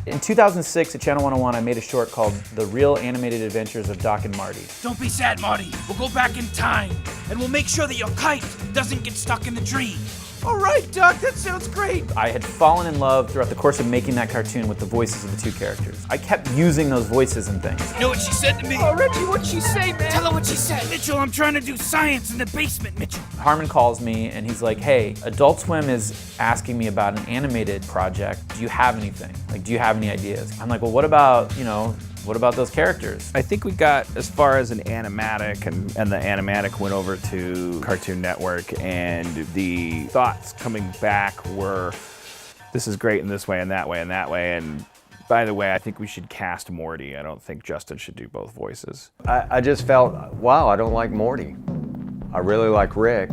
In 2006 at Channel 101, I made a short called The Real Animated Adventures of Doc and Marty. Don't be sad, Marty. We'll go back in time, and we'll make sure that your kite doesn't get stuck in the tree. All right, Doc, that sounds great. I had fallen in love throughout the course of making that cartoon with the voices of the two characters. I kept using those voices and things. You know what she said to me? Oh, Reggie, what'd she say, man? Tell her what she said. Mitchell, I'm trying to do science in the basement, Mitchell. Harmon calls me and he's like, hey, Adult Swim is asking me about an animated project. Do you have anything? Like, do you have any ideas? I'm like, well, what about those characters? I think we got as far as an animatic, and the animatic went over to Cartoon Network, and the thoughts coming back were, this is great in this way and that way and that way, and by the way, I think we should cast Morty. I don't think Justin should do both voices. I just felt, wow, I don't like Morty. I really like Rick,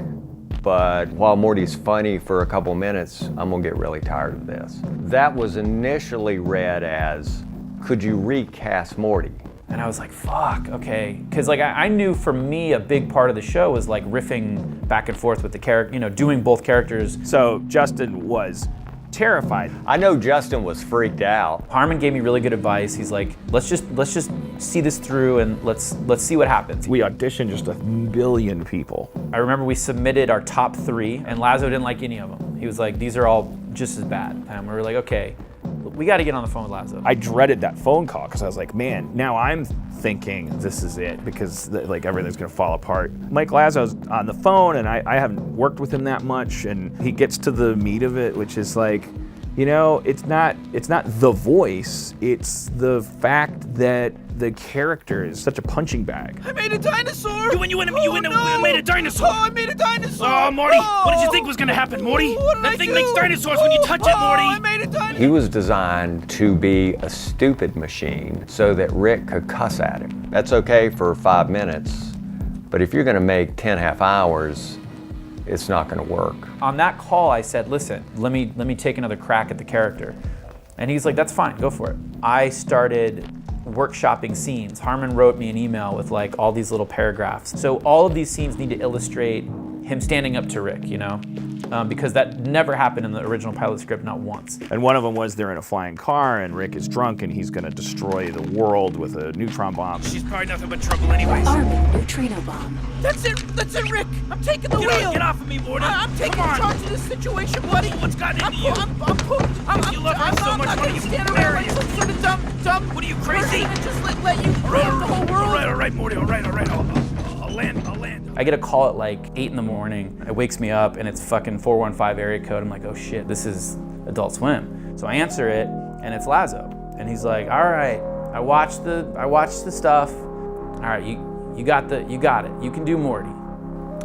but while Morty's funny for a couple minutes, I'm gonna get really tired of this. That was initially read as, could you recast Morty? And I was like, fuck, okay. Because like I knew for me a big part of the show was like riffing back and forth with the character, doing both characters. So Justin was terrified. I know Justin was freaked out. Harmon gave me really good advice. He's like, let's just see this through and let's see what happens. We auditioned just 1 billion people. I remember we submitted our top 3 and Lazo didn't like any of them. He was like, these are all just as bad. And we were like, okay, we got to get on the phone with Lazo. I dreaded that phone call because I was like, man, now I'm thinking this is it because like everything's gonna fall apart. Mike Lazo's on the phone and I haven't worked with him that much, and he gets to the meat of it, which is like, it's not the voice, it's the fact that the character is such a punching bag. I made a dinosaur! You made a dinosaur! Oh, I made a dinosaur! Oh, Morty! What did you think was gonna happen, Morty? That thing makes dinosaurs when you touch it, Morty! I made a dinosaur! He was designed to be a stupid machine so that Rick could cuss at him. That's okay for 5 minutes, but if you're gonna make 10 half hours, it's not gonna work. On that call, I said, listen, let me take another crack at the character. And he's like, that's fine, go for it. I started workshopping scenes. Harmon wrote me an email with like all these little paragraphs. So all of these scenes need to illustrate him standing up to Rick, because that never happened in the original pilot script, not once. And one of them was they're in a flying car and Rick is drunk and he's gonna destroy the world with a neutron bomb. She's probably nothing but trouble anyways. Arming neutrino bomb. That's it, Rick! I'm taking the wheel! Get off of me, Morty! I'm taking charge of this situation, buddy! What's gotten into you? You love her so much, what are you stand around like some sort of dumb... What are you, crazy? And just let you rule the whole world? All right, Morty, all right. I'll land. I get a call at like 8 in the morning. It wakes me up and it's fucking 415 area code. I'm like, oh shit, this is Adult Swim. So I answer it and it's Lazo. And he's like, all right, I watched the stuff. All right, you got it. You can do Morty.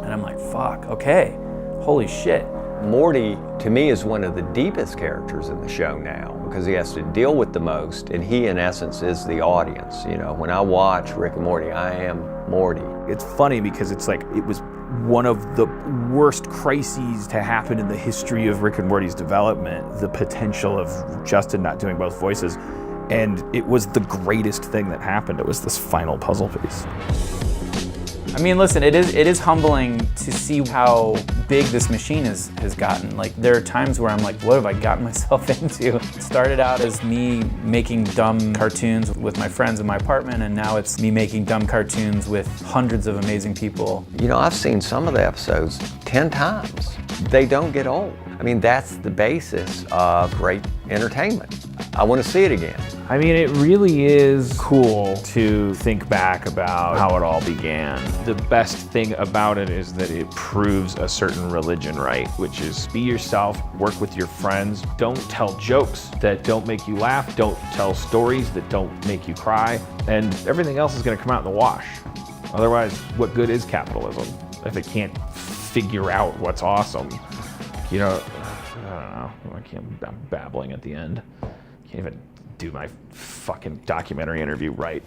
And I'm like, fuck, okay, holy shit. Morty, to me, is one of the deepest characters in the show now because he has to deal with the most, and he, in essence, is the audience. When I watch Rick and Morty, I am Morty. It's funny because it's like it was one of the worst crises to happen in the history of Rick and Morty's development, the potential of Justin not doing both voices, and it was the greatest thing that happened. It was this final puzzle piece. I mean, listen, it is humbling to see how big this machine has gotten. Like, there are times where I'm like, what have I gotten myself into? It started out as me making dumb cartoons with my friends in my apartment, and now it's me making dumb cartoons with hundreds of amazing people. I've seen some of the episodes 10 times. They don't get old. I mean, that's the basis of great entertainment. I want to see it again. I mean, it really is cool to think back about how it all began. The best thing about it is that it proves a certain religion right, which is be yourself, work with your friends, don't tell jokes that don't make you laugh, don't tell stories that don't make you cry, and everything else is going to come out in the wash. Otherwise, what good is capitalism if it can't figure out what's awesome? I don't know. I'm babbling at the end. Can't even do my fucking documentary interview right.